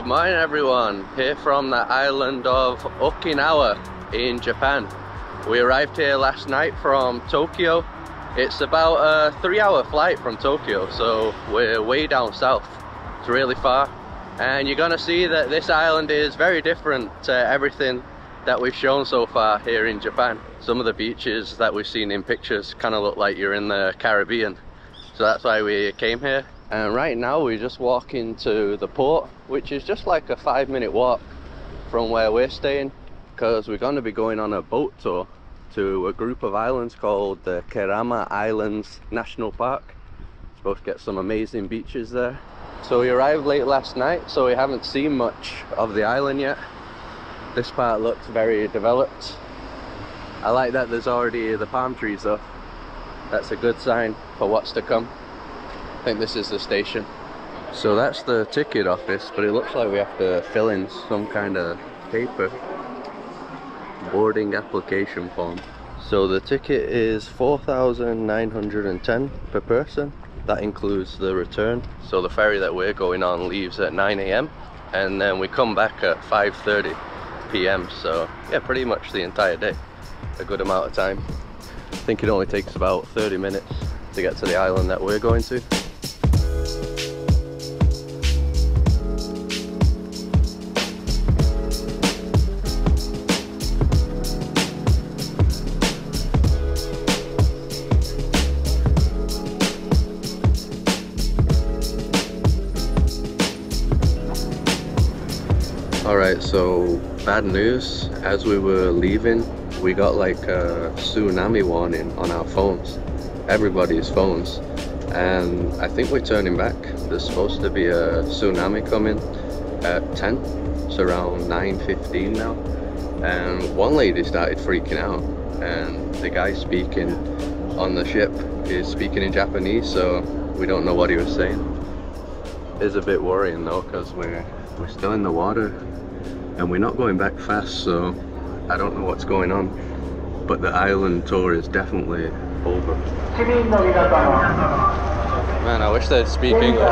Good morning everyone, here from the island of Okinawa in Japan. We arrived here last night from Tokyo. It's about a 3-hour flight from Tokyo, so we're way down south. It's really far, and you're gonna see that this island is very different to everything that we've shown so far here in Japan. Some of the beaches that we've seen in pictures kind of look like you're in the Caribbean, so that's why we came here. And right now we're just walking to the port, which is just like a 5-minute walk from where we're staying, because we're going to be going on a boat tour to a group of islands called the Kerama Islands National Park. Supposed to get some amazing beaches there. So we arrived late last night, so we haven't seen much of the island yet. This part looks very developed. I like that there's already the palm trees though. That's a good sign for what's to come. I think this is the station. So that's the ticket office, but it looks like we have to fill in some kind of paper. Boarding application form. So the ticket is 4,910 per person. That includes the return. So the ferry that we're going on leaves at 9 AM and then we come back at 5:30 PM. So yeah, pretty much the entire day. A good amount of time. I think it only takes about 30 minutes to get to the island that we're going to. Alright, so bad news. As we were leaving, we got like a tsunami warning on our phones. Everybody's phones. And I think we're turning back. There's supposed to be a tsunami coming at 10. It's around 9:15 now. And one lady started freaking out. And the guy speaking on the ship is speaking in Japanese, so we don't know what he was saying. It's a bit worrying though, because we're still in the water. And we're not going back fast, so I don't know what's going on. But the island tour is definitely over. Man, I wish they'd speak English.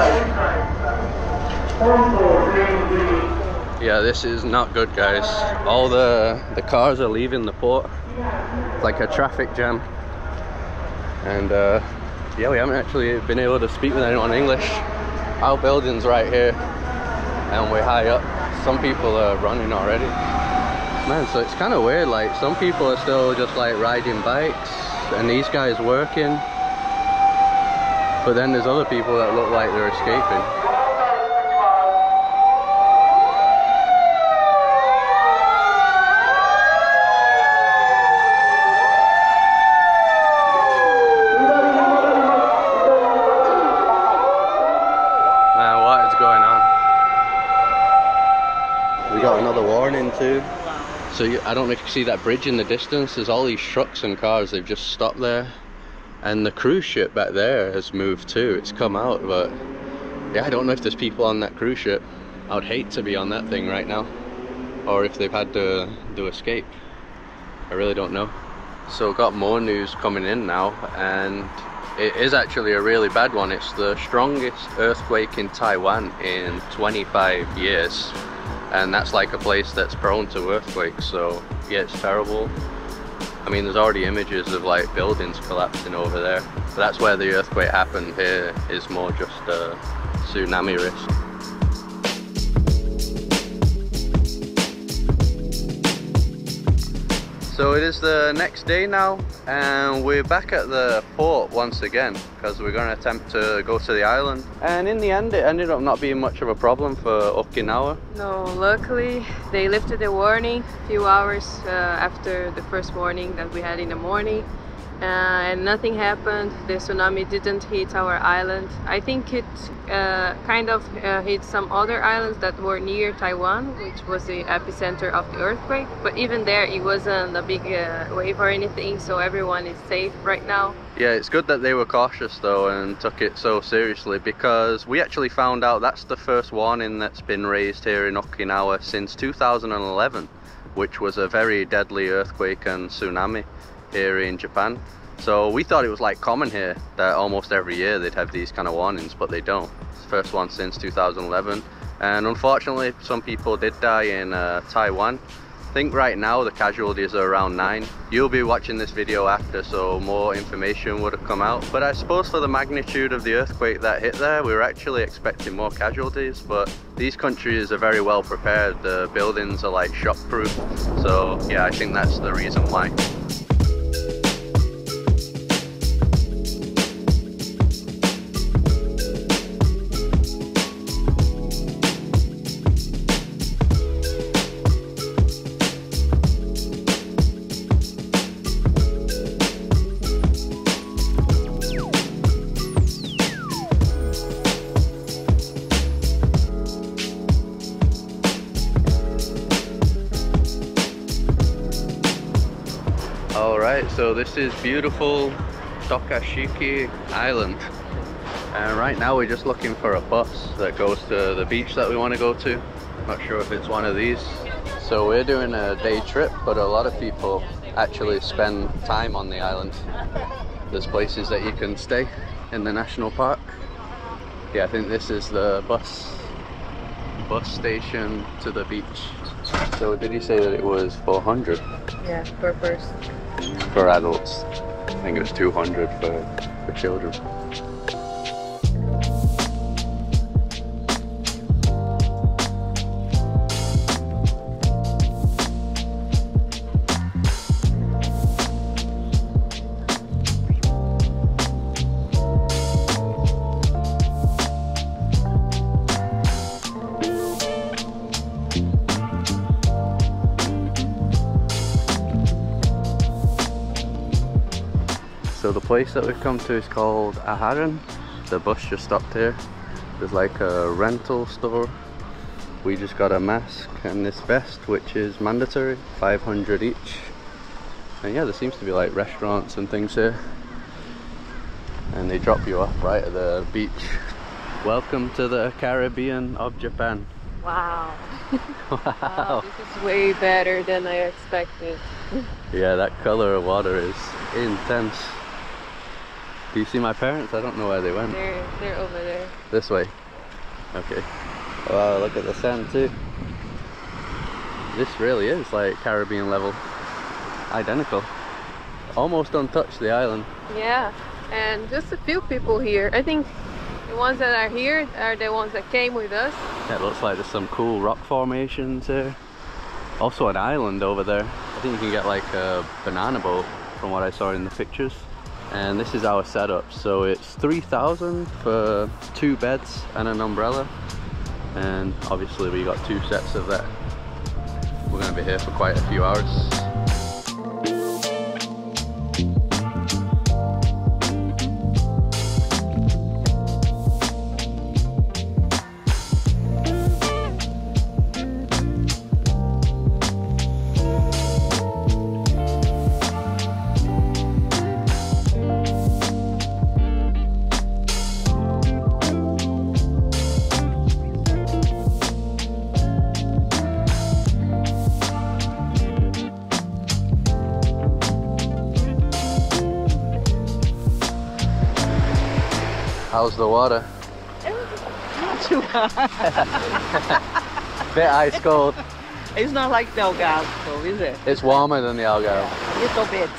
Yeah, this is not good, guys. All the cars are leaving the port. It's like a traffic jam. And yeah, we haven't actually been able to speak with anyone in English. Our building's right here, and we're high up. Some people are running already. Man, so it's kind of weird, like some people are still just like riding bikes and these guys working, but then there's other people that look like they're escaping. Man, what is going on? We got another warning too. So I don't know if you see that bridge in the distance. There's all these trucks and cars, they've just stopped there. And the cruise ship back there has moved too. It's come out, but yeah, I don't know if there's people on that cruise ship. I would hate to be on that thing right now. Or if they've had to escape. I really don't know. So got more news coming in now, and it is actually a really bad one. It's the strongest earthquake in Taiwan in 25 years. And that's like a place that's prone to earthquakes, so yeah, it's terrible. I mean, there's already images of like buildings collapsing over there. But that's where the earthquake happened. Here is more just a tsunami risk. So it is the next day now, and we're back at the port once again because we're going to attempt to go to the island. And in the end, it ended up not being much of a problem for Okinawa. No, luckily they lifted the warning a few hours after the first warning that we had in the morning. And nothing happened. The tsunami didn't hit our island. I think it kind of hit some other islands that were near Taiwan, which was the epicenter of the earthquake. But even there, it wasn't a big wave or anything, so everyone is safe right now. Yeah, it's good that they were cautious though and took it so seriously, because we actually found out that's the first warning that's been raised here in Okinawa since 2011, which was a very deadly earthquake and tsunami here in Japan. So we thought it was like common here that almost every year they'd have these kind of warnings, but they don't. It's the first one since 2011, and unfortunately some people did die in Taiwan. I think right now the casualties are around 9. You'll be watching this video after, so more information would have come out. But I suppose for the magnitude of the earthquake that hit there, we were actually expecting more casualties. But these countries are very well prepared. The buildings are like shockproof. So yeah, I think that's the reason why. Alright, so this is beautiful Tokashiki Island, and right now we're just looking for a bus that goes to the beach that we want to go to. Not sure if it's one of these. So we're doing a day trip, but a lot of people actually spend time on the island. There's places that you can stay in the national park. Yeah, I think this is the bus station to the beach. So did you say that it was 400? Yeah, per person. For adults. I think it was 200 for children. So the place that we've come to is called Aharon. The bus just stopped here. There's like a rental store. We just got a mask and this vest, which is mandatory, 500 each. And yeah, there seems to be like restaurants and things here. And they drop you off right at the beach. Welcome to the Caribbean of Japan. Wow. Wow. Wow, this is way better than I expected. Yeah, that color of water is intense. Do you see my parents? I don't know where they went. They're over there. This way. Okay. Wow, look at the sand too. This really is like Caribbean level. Identical. Almost untouched, the island. Yeah, and just a few people here. I think the ones that are here are the ones that came with us. Yeah, it looks like there's some cool rock formations here. Also an island over there. I think you can get like a banana boat from what I saw in the pictures. And this is our setup. So it's 3,000 for 2 beds and an umbrella. And obviously we got 2 sets of that. We're going to be here for quite a few hours. How's the water? Not too hot. Bit ice cold. It's not like the Algarve, is it? It's warmer than the Algarve. Little bit.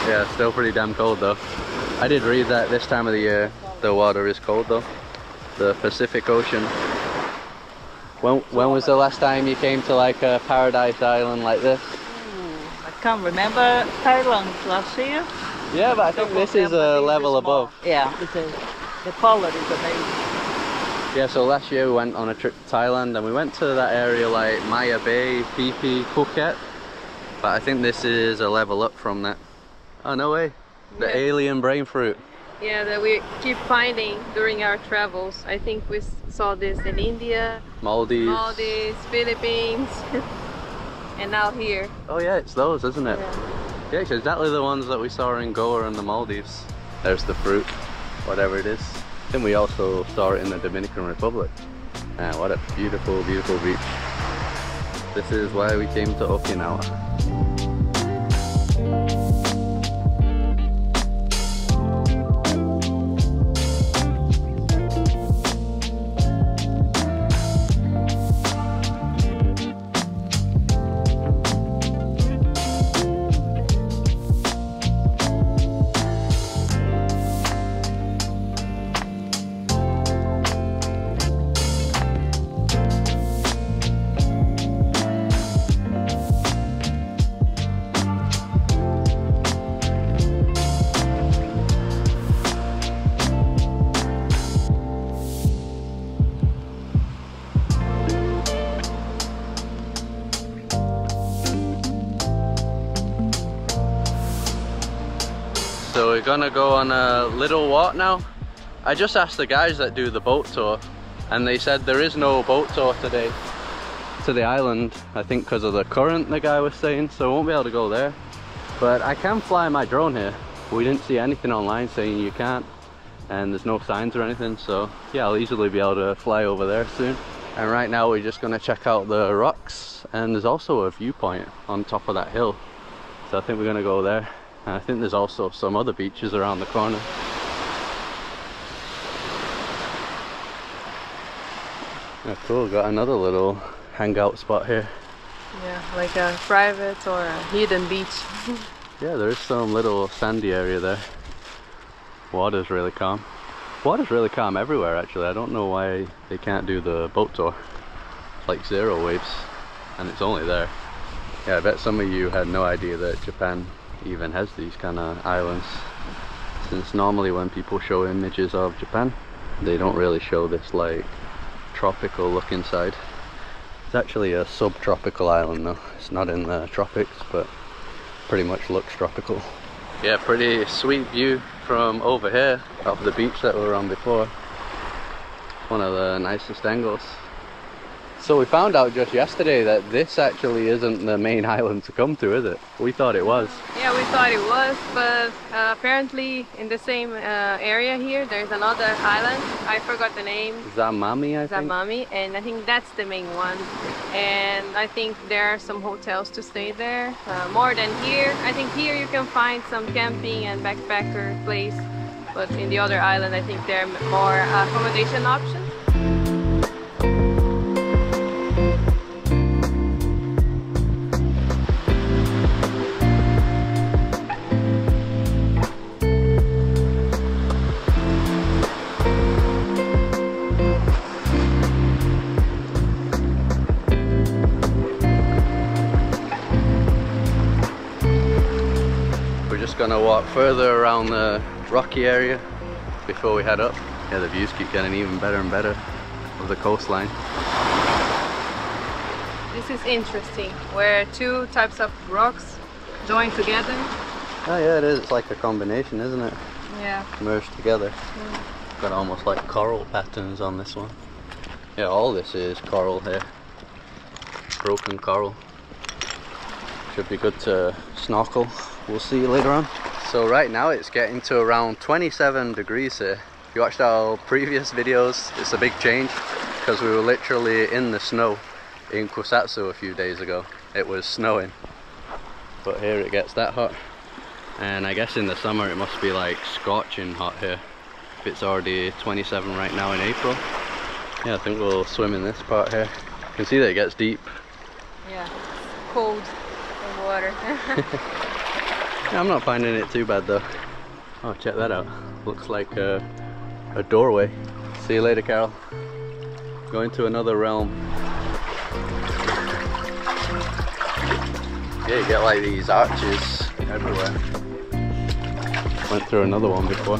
Yeah, still pretty damn cold though. I did read that this time of the year the water is cold though. The Pacific Ocean. When was the last time you came to like a paradise island like this? I can't remember. Thailand last year. Yeah, but I think this is a level above. Yeah, because the quality is amazing. Yeah, so last year we went on a trip to Thailand and we went to that area like Maya Bay, Phi Phi, Phuket. But I think this is a level up from that. Oh, no way. The alien brain fruit. Yeah, that we keep finding during our travels. I think we saw this in India, Maldives, Philippines, and now here. Oh yeah, it's those, isn't it? Yeah, it's exactly the ones that we saw in Goa and the Maldives. There's the fruit, whatever it is. Then we also saw it in the Dominican Republic. Man, what a beautiful, beautiful beach. This is why we came to Okinawa. gonna go on a little walk now. I just asked the guys that do the boat tour and they said there is no boat tour today to the island, I think because of the current, the guy was saying, so I won't be able to go there. But I can fly my drone here. We didn't see anything online saying you can't, and there's no signs or anything, so yeah, I'll easily be able to fly over there soon. And right now we're just gonna check out the rocks, and there's also a viewpoint on top of that hill, so I think we're gonna go there. And I think there's also some other beaches around the corner. Oh, cool, got another little hangout spot here. Yeah, like a private or a hidden beach. Yeah, there is some little sandy area there. Water's really calm. Water's really calm everywhere actually. I don't know why they can't do the boat tour. It's like 0 waves and it's only there. Yeah, I bet some of you had no idea that Japan even has these kind of islands, since normally when people show images of Japan they don't really show this like tropical looking side. It's actually a subtropical island though. It's not in the tropics, but pretty much looks tropical. Yeah, pretty sweet view from over here of the beach that we were on before. One of the nicest angles. So we found out just yesterday that this actually isn't the main island to come to, is it? We thought it was. Yeah, we thought it was, but apparently in the same area here there's another island. I forgot the name. Zamami, I think. Zamami, and I think that's the main one. And I think there are some hotels to stay there, more than here. I think here you can find some camping and backpacker place, but in the other island I think there are more accommodation options. Gonna walk further around the rocky area before we head up. Yeah, the views keep getting even better and better of the coastline. This is interesting, where 2 types of rocks join together. Oh yeah, it is. It's like a combination, isn't it? Yeah. Merged together. Got almost like coral patterns on this one. Yeah, all this is coral here. Broken coral. Should be good to snorkel. We'll see you later on. So right now it's getting to around 27 degrees here. If you watched our previous videos, it's a big change because we were literally in the snow in Kusatsu a few days ago. It was snowing, but here it gets that hot. And I guess in the summer it must be like scorching hot here. If it's already 27 right now in April. Yeah, I think we'll swim in this part here. You can see that it gets deep. Yeah, it's cold in water. Yeah, I'm not finding it too bad though. Oh, check that out. Looks like a doorway. See you later, Carol. Going to another realm. Yeah, you get like these arches everywhere. Went through another one before.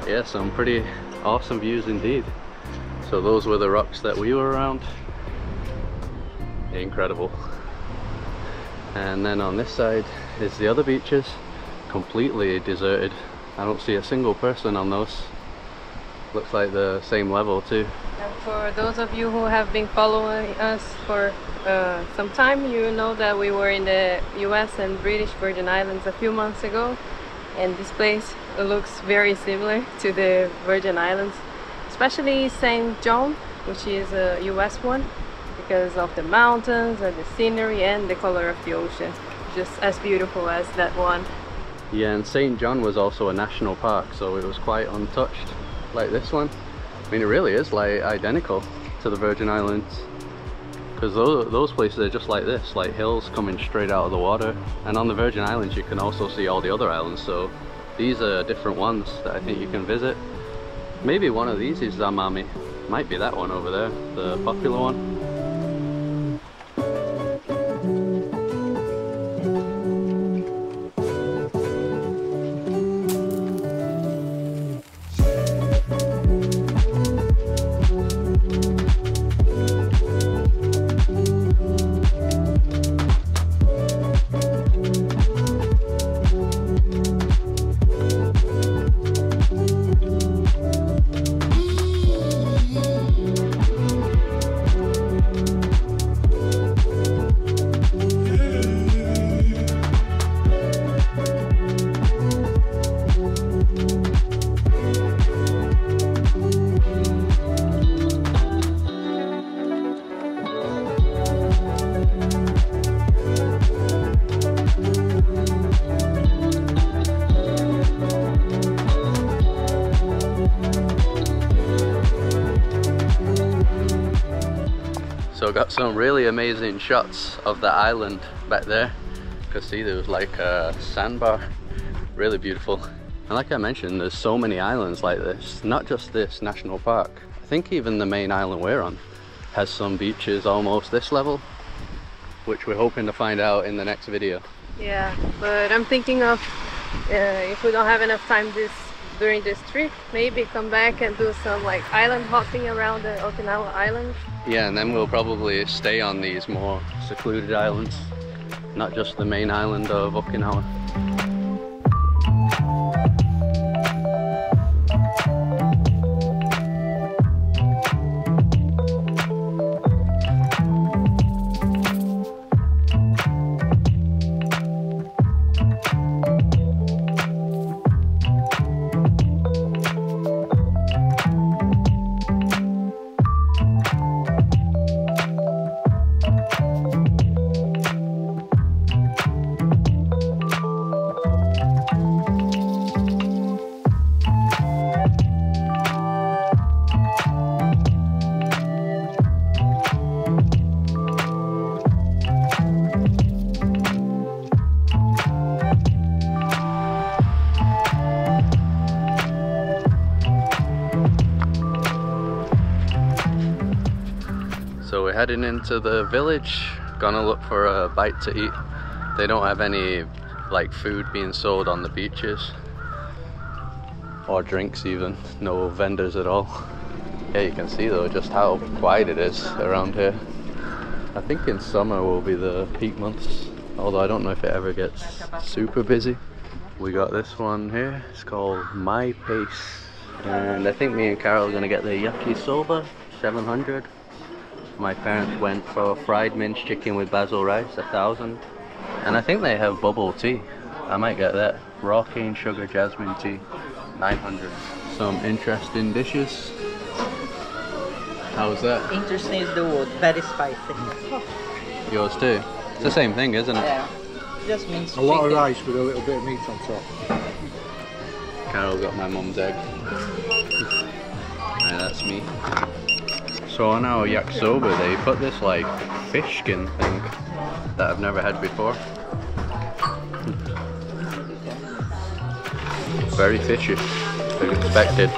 Yeah, some pretty awesome views indeed. So those were the rocks that we were around. Incredible. And then on this side is the other beaches, completely deserted. I don't see a single person on those. Looks like the same level too. And for those of you who have been following us for some time, you know that we were in the US and British Virgin Islands a few months ago, and this place looks very similar to the Virgin Islands, especially St. John, which is a US one, because of the mountains and the scenery and the color of the ocean, just as beautiful as that one. Yeah, and St. John was also a national park, so it was quite untouched like this one. I mean, it really is like identical to the Virgin Islands, because those places are just like this, like hills coming straight out of the water. And on the Virgin Islands you can also see all the other islands, so these are different ones that I think you can visit. Maybe one of these is Zamami. Might be that one over there, the popular one. So got some really amazing shots of the island back there. You can see there was like a sandbar, really beautiful. And like I mentioned, there's so many islands like this, not just this national park. I think even the main island we're on has some beaches almost this level, which we're hoping to find out in the next video. Yeah, but I'm thinking of if we don't have enough time during this trip, maybe come back and do some like island hopping around the Okinawa island. Yeah, and then we'll probably stay on these more secluded islands, not just the main island of Okinawa. So we're heading into the village, gonna look for a bite to eat. They don't have any like food being sold on the beaches, or drinks even, no vendors at all. Yeah, you can see though just how quiet it is around here. I think in summer will be the peak months, although I don't know if it ever gets super busy. We got this one here, it's called My Pace, and I think me and Carol are gonna get the yakisoba, 700. My parents went for fried minced chicken with basil rice, 1,000. And I think they have bubble tea. I might get that. Raw cane sugar jasmine tea, 900. Some interesting dishes. How's that? Interesting is the word, very spicy. Yours too? It's the same thing, isn't it? Yeah, just means a lot of rice with a little bit of meat on top. Carol got my mum's egg. And that's me. So on our yakisoba they put this like fish skin thing that I've never had before. Very fishy, as expected.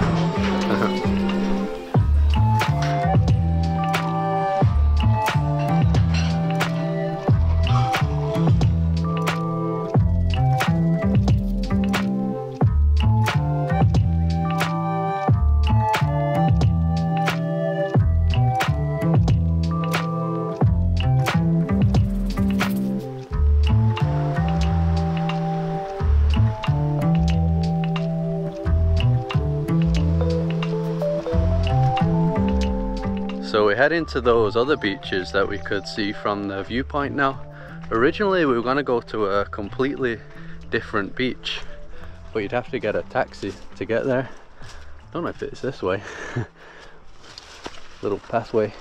So we head into those other beaches that we could see from the viewpoint now. Originally we were going to go to a completely different beach, but you'd have to get a taxi to get there. Don't know if it's this way. Little pathway.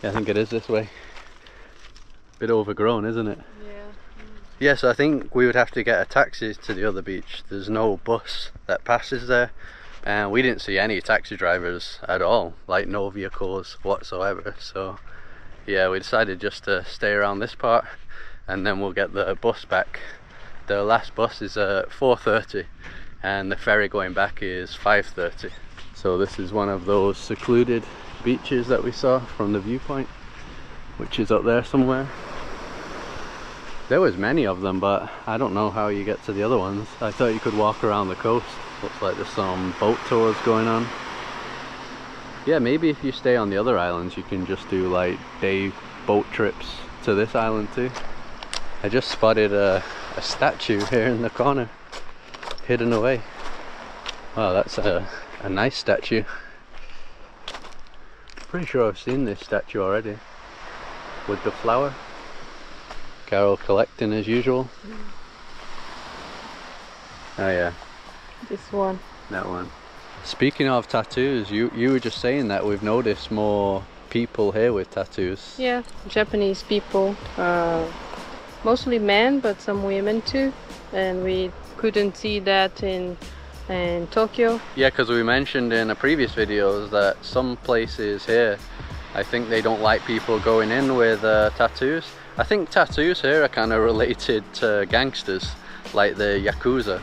Yeah, I think it is this way. Bit overgrown, isn't it? Yeah, so I think we would have to get a taxi to the other beach. There's no bus that passes there, and we didn't see any taxi drivers at all, like no vehicles whatsoever. So yeah, we decided just to stay around this part, and then we'll get the bus back. The last bus is at 4:30 and the ferry going back is 5:30. So this is one of those secluded beaches that we saw from the viewpoint, which is up there somewhere. There was many of them, but I don't know how you get to the other ones. I thought you could walk around the coast. Looks like there's some boat tours going on. Yeah, maybe if you stay on the other islands you can just do like day boat trips to this island too. I just spotted a statue here in the corner, hidden away. Wow, that's a nice statue. Pretty sure I've seen this statue already, with the flower. Carol collecting as usual. Oh yeah. This one. That one. Speaking of tattoos, you were just saying that we've noticed more people here with tattoos. Yeah, Japanese people. Mostly men, but some women too. And we couldn't see that in Tokyo. Yeah, because we mentioned in a previous videos that some places here, I think they don't like people going in with tattoos. I think tattoos here are kind of related to gangsters, like the Yakuza.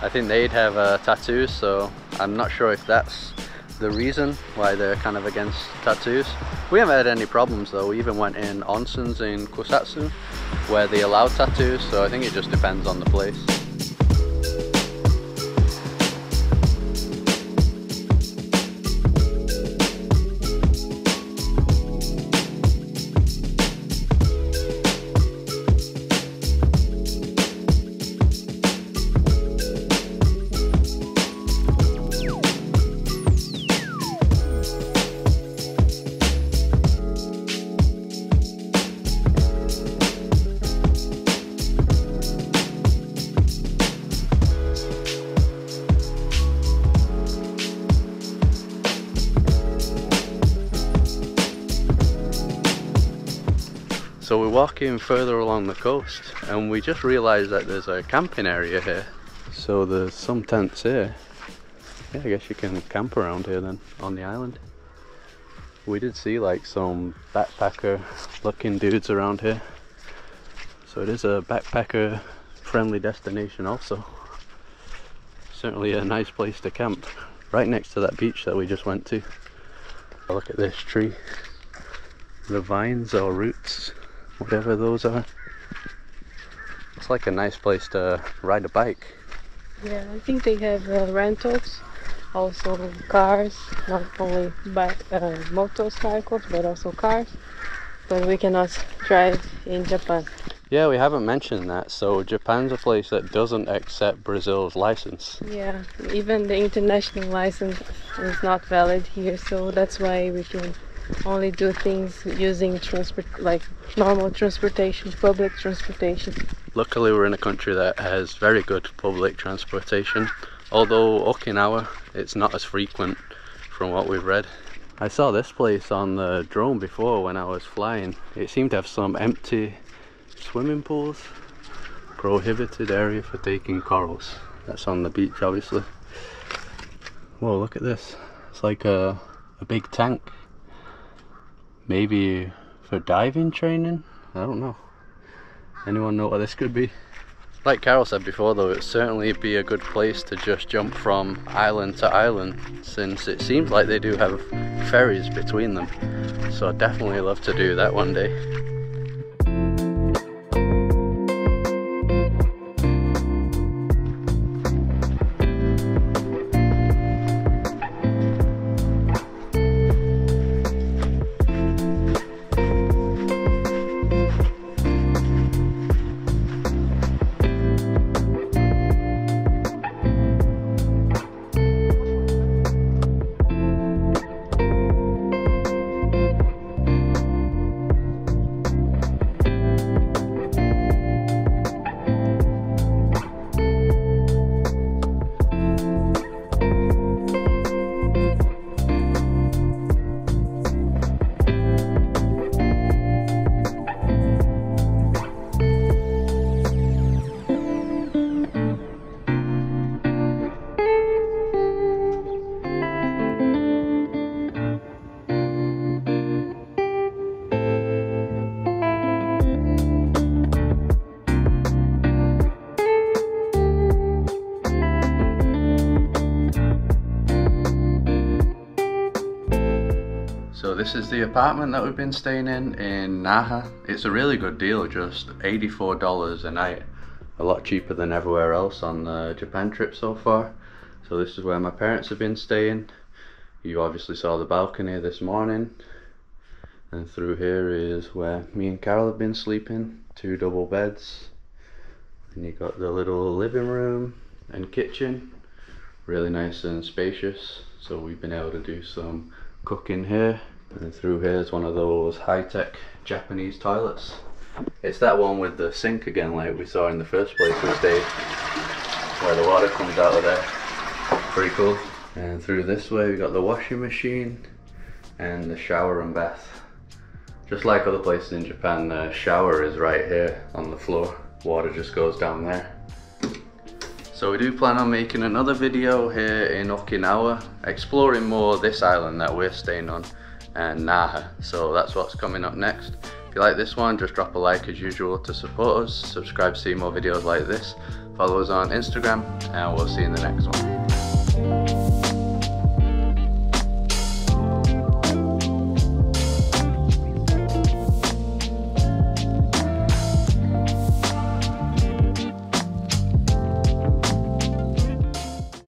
I think they'd have tattoos, so I'm not sure if that's the reason why they're kind of against tattoos. We haven't had any problems though. We even went in onsens in Kusatsu where they allow tattoos, so I think it just depends on the place. So we're walking further along the coast and we just realised that there's a camping area here. So there's some tents here. Yeah, I guess you can camp around here then, on the island. We did see like some backpacker looking dudes around here. So it is a backpacker friendly destination also. Certainly a nice place to camp, right next to that beach that we just went to. Look at this tree. The vines or roots, whatever those are. It's like a nice place to ride a bike. Yeah, I think they have rentals, also cars, not only motorcycles but also cars, but we cannot drive in Japan. Yeah, we haven't mentioned that. So Japan's a place that doesn't accept Brazil's license. Yeah, even the international license is not valid here, so that's why we can only do things using like normal transportation, public transportation. Luckily we're in a country that has very good public transportation, although Okinawa, it's not as frequent from what we've read. I saw this place on the drone before when I was flying. It seemed to have some empty swimming pools. Prohibited area for taking corals. That's on the beach obviously. Whoa, look at this. It's like a big tank. Maybe for diving training? I don't know. Anyone know what this could be? Like Carol said before though, it'd certainly be a good place to just jump from island to island, since it seems like they do have ferries between them. So I'd definitely love to do that one day. this is the apartment that we've been staying in Naha. It's a really good deal, just $84 a night. A lot cheaper than everywhere else on the Japan trip so far. So this is where my parents have been staying. You obviously saw the balcony this morning. And through here is where me and Carol have been sleeping. 2 double beds. And you got the little living room and kitchen. Really nice and spacious. So we've been able to do some cooking here. And through here is one of those high-tech Japanese toilets. It's that one with the sink again, like we saw in the first place we stayed, where the water comes out of there. Pretty cool. And through this way we got the washing machine and the shower and bath. Just like other places in Japan, the shower is right here on the floor. Water just goes down there. So we do plan on making another video here in Okinawa, exploring more this island that we're staying on, and Naha. So that's what's coming up next. If you like this one, just drop a like as usual to support us. Subscribe to see more videos like this. Follow us on Instagram, and we'll see you in the next one.